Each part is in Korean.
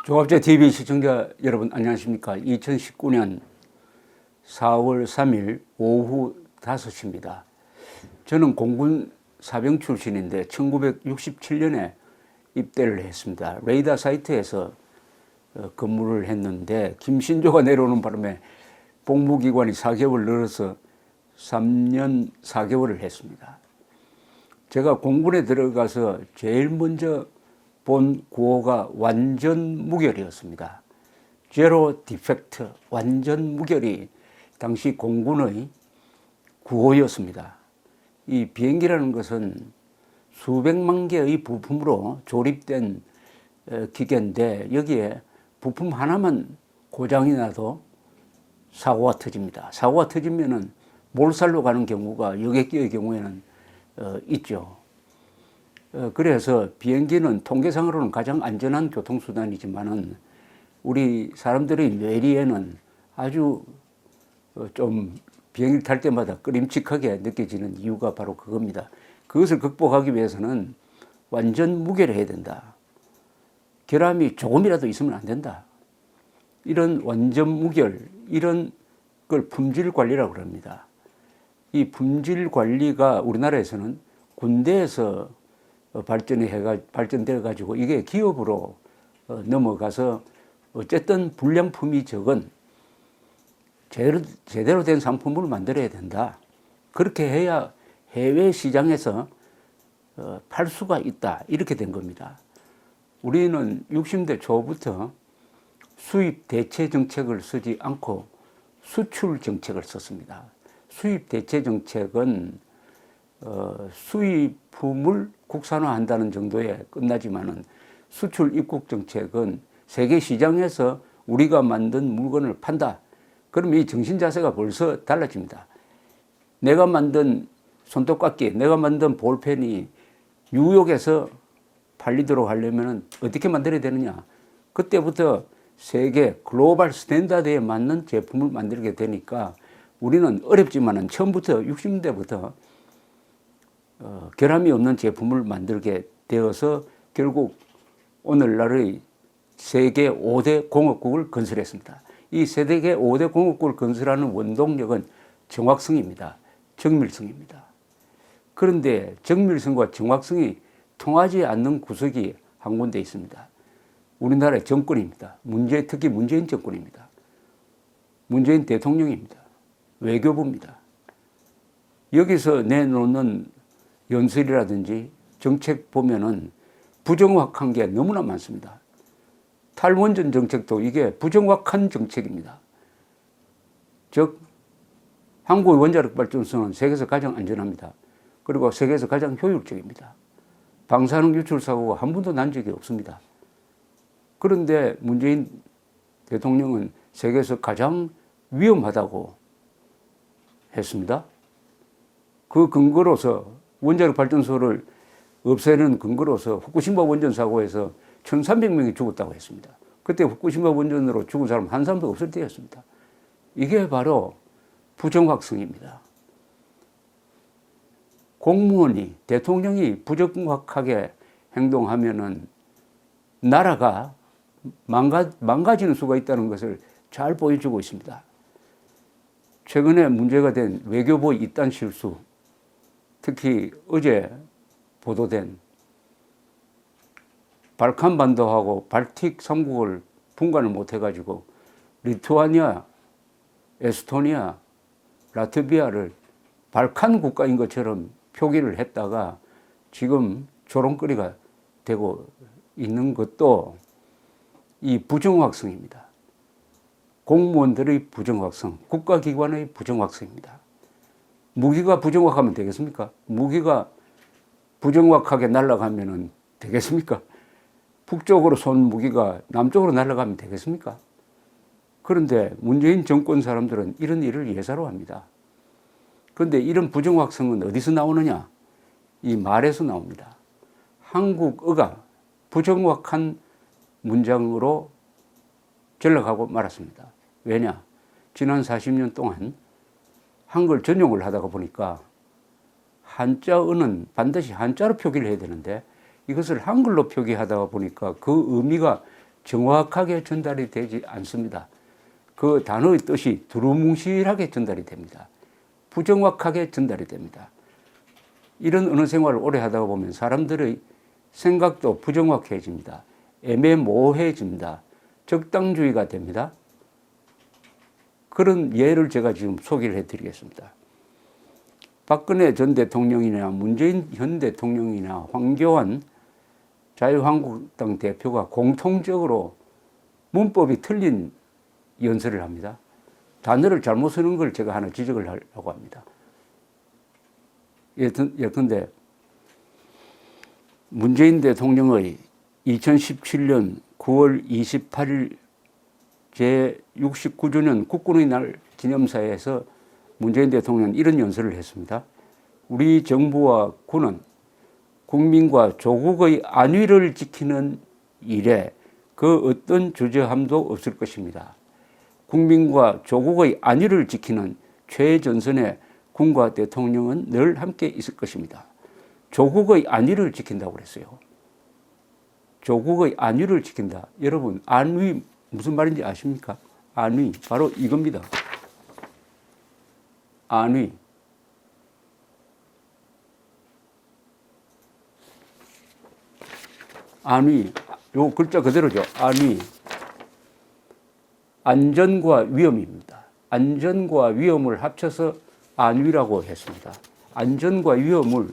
종합제 TV 시청자 여러분 안녕하십니까. 2019년 4월 3일 오후 5시입니다. 저는 공군 사병 출신인데 1967년에 입대를 했습니다. 레이더 사이트에서 근무를 했는데 김신조가 내려오는 바람에 복무기간이 4개월 늘어서 3년 4개월을 했습니다. 제가 공군에 들어가서 제일 먼저 본 구호가 완전 무결이었습니다. 제로 디펙트, 완전 무결이 당시 공군의 구호였습니다. 이 비행기라는 것은 수백만 개의 부품으로 조립된 기계인데 여기에 부품 하나만 고장이 나도 사고가 터집니다. 사고가 터지면은 몰살로 가는 경우가 여객 기의 경우에는 있죠. 그래서 비행기는 통계상으로는 가장 안전한 교통수단이지만은 우리 사람들의 뇌리에는 아주 좀 비행기를 탈 때마다 끄림칙하게 느껴지는 이유가 바로 그겁니다. 그것을 극복하기 위해서는 완전 무결해야 된다. 결함이 조금이라도 있으면 안 된다. 이런 완전 무결, 이런 걸 품질 관리라고 합니다. 이 품질 관리가 우리나라에서는 군대에서 발전돼 가지고 이게 기업으로 넘어가서 어쨌든 불량품이 적은 제대로 된 상품을 만들어야 된다. 그렇게 해야 해외 시장에서 팔 수가 있다. 이렇게 된 겁니다. 우리는 60대 초부터 수입 대체 정책을 쓰지 않고 수출 정책을 썼습니다. 수입 대체 정책은 수입품을 국산화한다는 정도에 끝나지만은 수출 입국 정책은 세계 시장에서 우리가 만든 물건을 판다. 그러면 이 정신 자세가 벌써 달라집니다. 내가 만든 손톱깎이, 내가 만든 볼펜이 뉴욕에서 팔리도록 하려면 어떻게 만들어야 되느냐. 그때부터 세계 글로벌 스탠다드에 맞는 제품을 만들게 되니까 우리는 어렵지만은 처음부터 60년대부터 결함이 없는 제품을 만들게 되어서 결국 오늘날의 세계 5대 공업국을 건설했습니다. 이 세계 5대 공업국을 건설하는 원동력은 정확성입니다. 정밀성입니다. 그런데 정밀성과 정확성이 통하지 않는 구석이 한 군데 있습니다. 우리나라의 정권입니다. 특히 문재인 정권입니다. 문재인 대통령입니다. 외교부입니다. 여기서 내놓는 연설이라든지 정책 보면은 부정확한 게 너무나 많습니다. 탈원전 정책도 이게 부정확한 정책입니다. 즉 한국의 원자력 발전소는 세계에서 가장 안전합니다. 그리고 세계에서 가장 효율적입니다. 방사능 유출 사고가 한 번도 난 적이 없습니다. 그런데 문재인 대통령은 세계에서 가장 위험하다고 했습니다. 그 근거로서 원자력 발전소를 없애는 근거로서 후쿠시마 원전 사고에서 1,300명이 죽었다고 했습니다. 그때 후쿠시마 원전으로 죽은 사람 한 사람도 없을 때였습니다. 이게 바로 부정확성입니다. 공무원이, 대통령이 부정확하게 행동하면은 나라가 망가지는 수가 있다는 것을 잘 보여주고 있습니다. 최근에 문제가 된 외교부 이딴 실수, 특히 어제 보도된 발칸반도하고 발틱 3국을 분간을 못해가지고 리투아니아, 에스토니아, 라트비아를 발칸 국가인 것처럼 표기를 했다가 지금 조롱거리가 되고 있는 것도 이 부정확성입니다. 공무원들의 부정확성, 국가기관의 부정확성입니다. 무기가 부정확하면 되겠습니까? 무기가 부정확하게 날아가면 되겠습니까? 북쪽으로 쏜 무기가 남쪽으로 날아가면 되겠습니까? 그런데 문재인 정권 사람들은 이런 일을 예사로 합니다. 그런데 이런 부정확성은 어디서 나오느냐? 이 말에서 나옵니다. 한국어가 부정확한 문장으로 전락하고 말았습니다. 왜냐? 지난 40년 동안 한글 전용을 하다가 보니까 한자어는 반드시 한자로 표기를 해야 되는데 이것을 한글로 표기하다 보니까 그 의미가 정확하게 전달이 되지 않습니다. 그 단어의 뜻이 두루뭉실하게 전달이 됩니다. 부정확하게 전달이 됩니다. 이런 언어 생활을 오래 하다 보면 사람들의 생각도 부정확해집니다. 애매모호해집니다. 적당주의가 됩니다. 그런 예를 제가 지금 소개를 해드리겠습니다. 박근혜 전 대통령이나 문재인 현 대통령이나 황교안 자유한국당 대표가 공통적으로 문법이 틀린 연설을 합니다. 단어를 잘못 쓰는 걸 제가 하나 지적을 하려고 합니다. 예컨대 문재인 대통령의 2017년 9월 28일 제69주년 국군의 날 기념사에서 문재인 대통령은 이런 연설을 했습니다. 우리 정부와 군은 국민과 조국의 안위를 지키는 일에 그 어떤 주저함도 없을 것입니다. 국민과 조국의 안위를 지키는 최전선의 군과 대통령은 늘 함께 있을 것입니다. 조국의 안위를 지킨다고 그랬어요. 조국의 안위를 지킨다. 여러분, 안위 무슨 말인지 아십니까? 안위, 바로 이겁니다. 안위. 안위, 요 글자 그대로죠. 안위. 안전과 위험입니다. 안전과 위험을 합쳐서 안위라고 했습니다. 안전과 위험을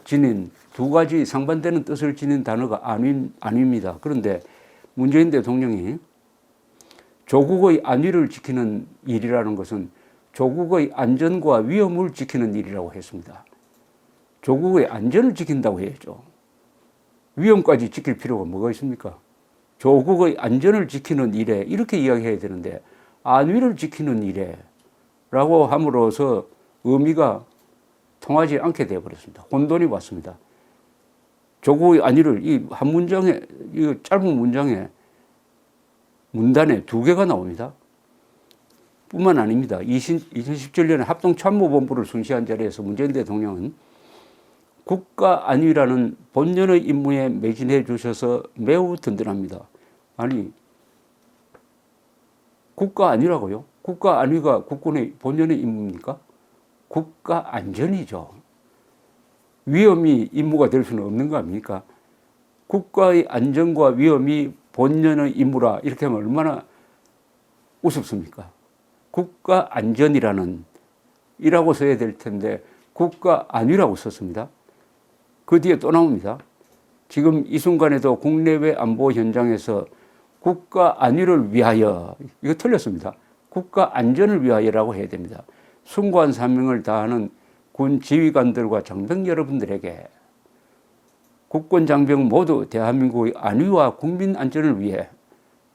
지닌 두 가지 상반되는 뜻을 지닌 단어가 안위입니다. 그런데 문재인 대통령이 조국의 안위를 지키는 일이라는 것은 조국의 안전과 위험을 지키는 일이라고 했습니다. 조국의 안전을 지킨다고 해야죠. 위험까지 지킬 필요가 뭐가 있습니까? 조국의 안전을 지키는 일에 이렇게 이야기해야 되는데 안위를 지키는 일에 라고 함으로써 의미가 통하지 않게 되어버렸습니다. 혼돈이 왔습니다. 조국의 안위를 이 한 문장에, 이 짧은 문장에 문단에 두 개가 나옵니다. 뿐만 아닙니다. 2017년에 합동참모본부를 순시한 자리에서 문재인 대통령은 국가 안위라는 본연의 임무에 매진해 주셔서 매우 든든합니다. 아니, 국가 안위라고요? 국가 안위가 국군의 본연의 임무입니까? 국가 안전이죠. 위험이 임무가 될 수는 없는 거 아닙니까? 국가의 안전과 위험이 본연의 임무라 이렇게 하면 얼마나 우습습니까? 국가 안전이라는 이라고 써야 될 텐데 국가 안위라고 썼습니다. 그 뒤에 또 나옵니다. 지금 이 순간에도 국내외 안보 현장에서 국가 안위를 위하여, 이거 틀렸습니다. 국가 안전을 위하여라고 해야 됩니다. 숭고한 사명을 다하는 군 지휘관들과 장병 여러분들에게 국군 장병 모두 대한민국의 안위와 국민 안전을 위해,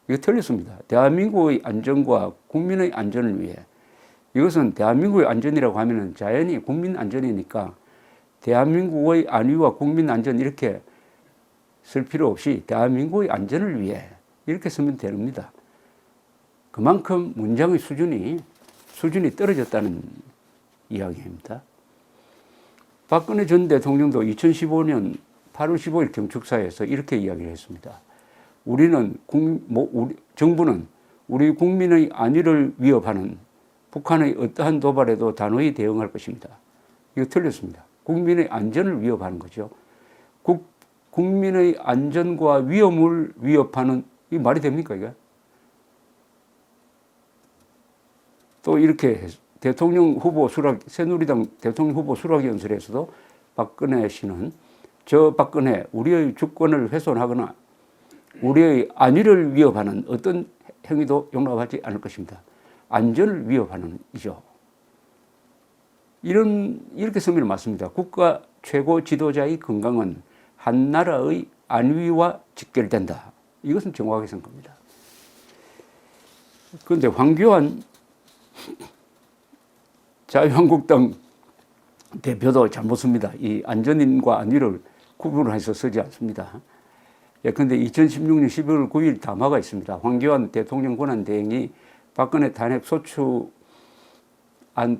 이거 틀렸습니다. 대한민국의 안전과 국민의 안전을 위해. 이것은 대한민국의 안전이라고 하면은 자연히 국민 안전이니까 대한민국의 안위와 국민 안전 이렇게 쓸 필요 없이 대한민국의 안전을 위해 이렇게 쓰면 됩니다. 그만큼 문장의 수준이 떨어졌다는 이야기입니다. 박근혜 전 대통령도 2015년 8월 15일 경축사에서 이렇게 이야기를 했습니다. 정부는 우리 국민의 안위를 위협하는 북한의 어떠한 도발에도 단호히 대응할 것입니다. 이거 틀렸습니다. 국민의 안전을 위협하는 거죠. 국민의 안전과 위험을 위협하는, 이 말이 됩니까, 이게? 또 이렇게 대통령 후보 새누리당 대통령 후보 수락 연설에서도 박근혜 씨는 저 박근혜 우리의 주권을 훼손하거나 우리의 안위를 위협하는 어떤 행위도 용납하지 않을 것입니다. 안전을 위협하는 이죠. 이렇게 쓰면 맞습니다. 국가 최고 지도자의 건강은 한 나라의 안위와 직결된다. 이것은 정확하게 쓴 겁니다. 그런데 황교안 자유한국당 대표도 잘못 씁니다. 이 안전인과 안위를 구분을 해서 쓰지 않습니다. 예컨대 2016년 12월 9일 담화가 있습니다. 황교안 대통령 권한대행이 박근혜 탄핵 소추안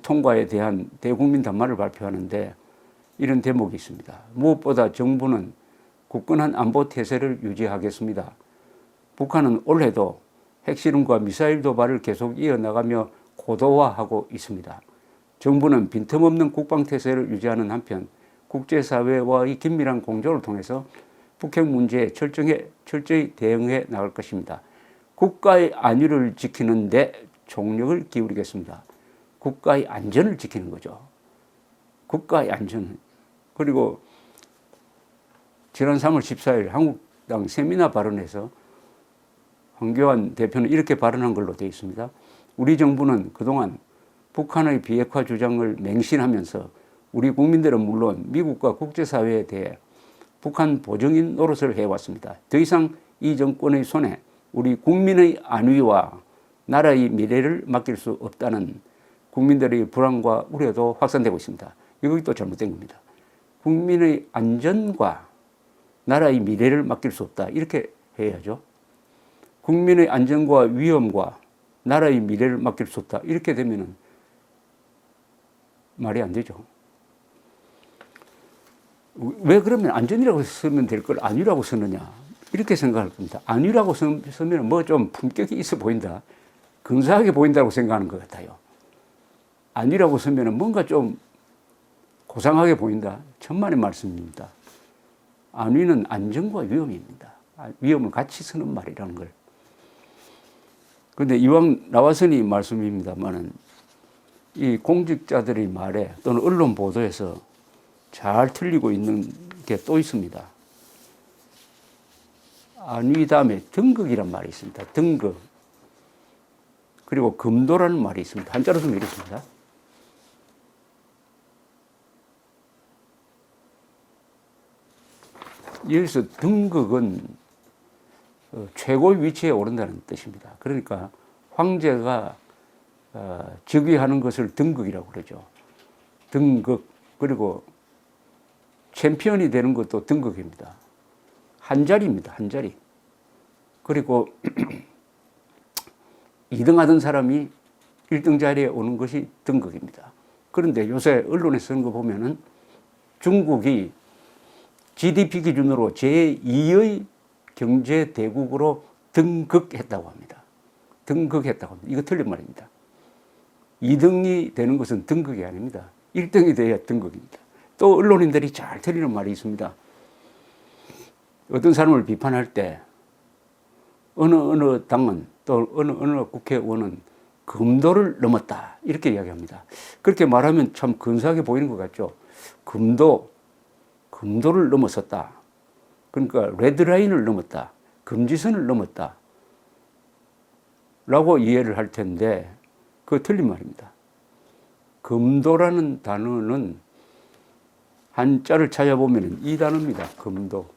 통과에 대한 대국민 담화를 발표하는데 이런 대목이 있습니다. 무엇보다 정부는 굳건한 안보 태세를 유지하겠습니다. 북한은 올해도 핵실험과 미사일 도발을 계속 이어나가며 고도화하고 있습니다. 정부는 빈틈없는 국방태세를 유지하는 한편 국제사회와의 긴밀한 공조를 통해서 북핵 문제에 철저히 대응해 나갈 것입니다. 국가의 안위를 지키는 데 총력을 기울이겠습니다. 국가의 안전을 지키는 거죠. 국가의 안전. 그리고 지난 3월 14일 한국당 세미나 발언에서 황교안 대표는 이렇게 발언한 걸로 되어 있습니다. 우리 정부는 그동안 북한의 비핵화 주장을 맹신하면서 우리 국민들은 물론 미국과 국제사회에 대해 북한 보증인 노릇을 해왔습니다. 더 이상 이 정권의 손에 우리 국민의 안위와 나라의 미래를 맡길 수 없다는 국민들의 불안과 우려도 확산되고 있습니다. 이것이 또 잘못된 겁니다. 국민의 안전과 나라의 미래를 맡길 수 없다. 이렇게 해야죠. 국민의 안전과 위험과 나라의 미래를 맡길 수 없다. 이렇게 되면은 말이 안 되죠. 왜 그러면 안전이라고 쓰면 될 걸 안위라고 쓰느냐. 이렇게 생각할 겁니다. 안위라고 쓰면 뭐 좀 품격이 있어 보인다. 근사하게 보인다고 생각하는 것 같아요. 안위라고 쓰면 뭔가 좀 고상하게 보인다. 천만의 말씀입니다. 안위는 안전과 위험입니다. 위험을 같이 쓰는 말이라는 걸. 그런데 이왕 나왔으니 말씀입니다만은 이 공직자들의 말에 또는 언론 보도에서 잘 틀리고 있는 게 또 있습니다. 안위 다음에 등극이란 말이 있습니다. 등극. 그리고 금도라는 말이 있습니다. 한자로 쓰면 이렇습니다. 여기서 등극은 최고의 위치에 오른다는 뜻입니다. 그러니까 황제가 즉위하는 것을 등극이라고 그러죠. 등극. 그리고 챔피언이 되는 것도 등극입니다. 한 자리입니다. 한 자리. 그리고 2등 하던 사람이 1등 자리에 오는 것이 등극입니다. 그런데 요새 언론에 쓰는 거 보면은 중국이 GDP 기준으로 제2의 경제 대국으로 등극했다고 합니다. 등극했다고 합니다. 이거 틀린 말입니다. 2등이 되는 것은 등극이 아닙니다. 1등이 돼야 등극입니다. 또 언론인들이 잘 틀리는 말이 있습니다. 어떤 사람을 비판할 때 어느 당은 또 어느 국회의원은 금도를 넘었다 이렇게 이야기합니다. 그렇게 말하면 참 근사하게 보이는 것 같죠. 금도를 넘어섰다. 그러니까 레드라인을 넘었다. 금지선을 넘었다. 라고 이해를 할 텐데 그거 틀린 말입니다. 금도라는 단어는 한자를 찾아보면 이 단어입니다. 금도.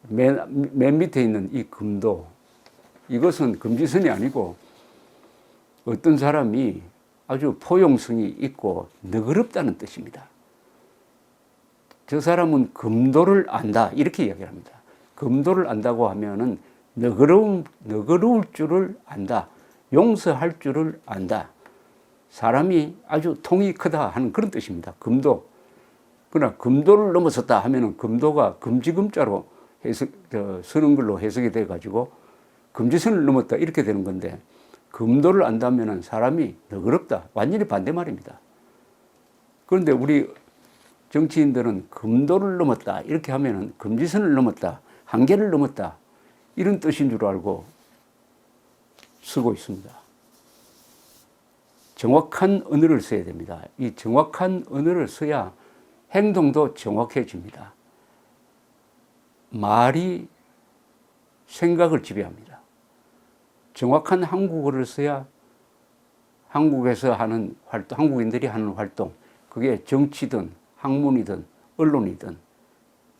맨 밑에 있는 이 금도. 이것은 금지선이 아니고 어떤 사람이 아주 포용성이 있고 너그럽다는 뜻입니다. 저 사람은 금도를 안다. 이렇게 이야기를 합니다. 금도를 안다고 하면은 너그러울 줄을 안다. 용서할 줄을 안다. 사람이 아주 통이 크다 하는 그런 뜻입니다. 금도. 그러나 금도를 넘어섰다 하면은 금도가 금지금자로 쓰는 걸로 해석이 돼가지고 금지선을 넘었다 이렇게 되는 건데 금도를 안다면은 사람이 너그럽다. 완전히 반대 말입니다. 그런데 우리 정치인들은 금도를 넘었다 이렇게 하면은 금지선을 넘었다. 한계를 넘었다. 이런 뜻인 줄 알고 쓰고 있습니다. 정확한 언어를 써야 됩니다. 이 정확한 언어를 써야 행동도 정확해집니다. 말이 생각을 지배합니다. 정확한 한국어를 써야 한국에서 하는 활동, 한국인들이 하는 활동, 그게 정치든 학문이든 언론이든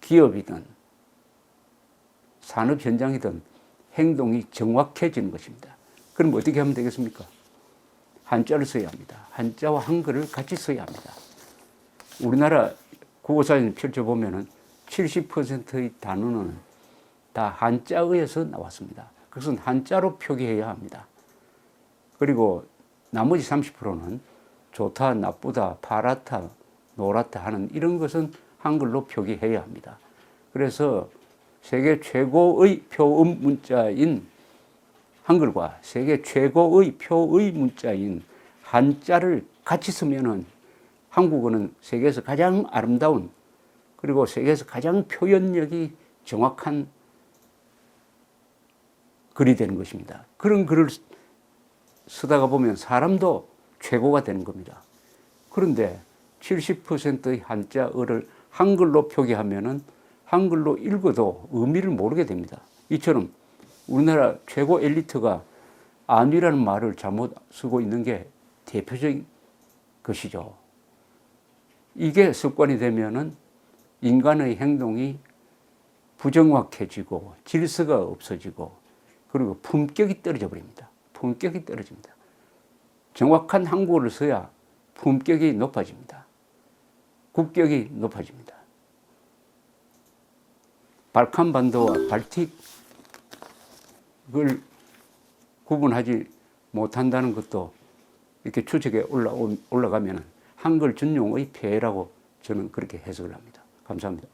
기업이든 산업 현장이든 행동이 정확해지는 것입니다. 그럼 어떻게 하면 되겠습니까? 한자를 써야 합니다. 한자와 한글을 같이 써야 합니다. 우리나라 국어사전 펼쳐보면 70%의 단어는 다 한자어에서 나왔습니다. 그것은 한자로 표기해야 합니다. 그리고 나머지 30%는 좋다, 나쁘다, 파랗다, 노랗다 하는 이런 것은 한글로 표기해야 합니다. 그래서 세계 최고의 표음 문자인 한글과 세계 최고의 표의 문자인 한자를 같이 쓰면은 한국어는 세계에서 가장 아름다운 그리고 세계에서 가장 표현력이 정확한 글이 되는 것입니다. 그런 글을 쓰다가 보면 사람도 최고가 되는 겁니다. 그런데 70%의 한자어를 한글로 표기하면은 한글로 읽어도 의미를 모르게 됩니다. 이처럼 우리나라 최고 엘리트가 안위라는 말을 잘못 쓰고 있는 게 대표적인 것이죠. 이게 습관이 되면은 인간의 행동이 부정확해지고 질서가 없어지고 그리고 품격이 떨어져 버립니다. 품격이 떨어집니다. 정확한 한국어를 써야 품격이 높아집니다. 국격이 높아집니다. 발칸반도와 발틱을 구분하지 못한다는 것도 이렇게 추측에 올라가면 한글 전용의 폐해라고 저는 그렇게 해석을 합니다. 감사합니다.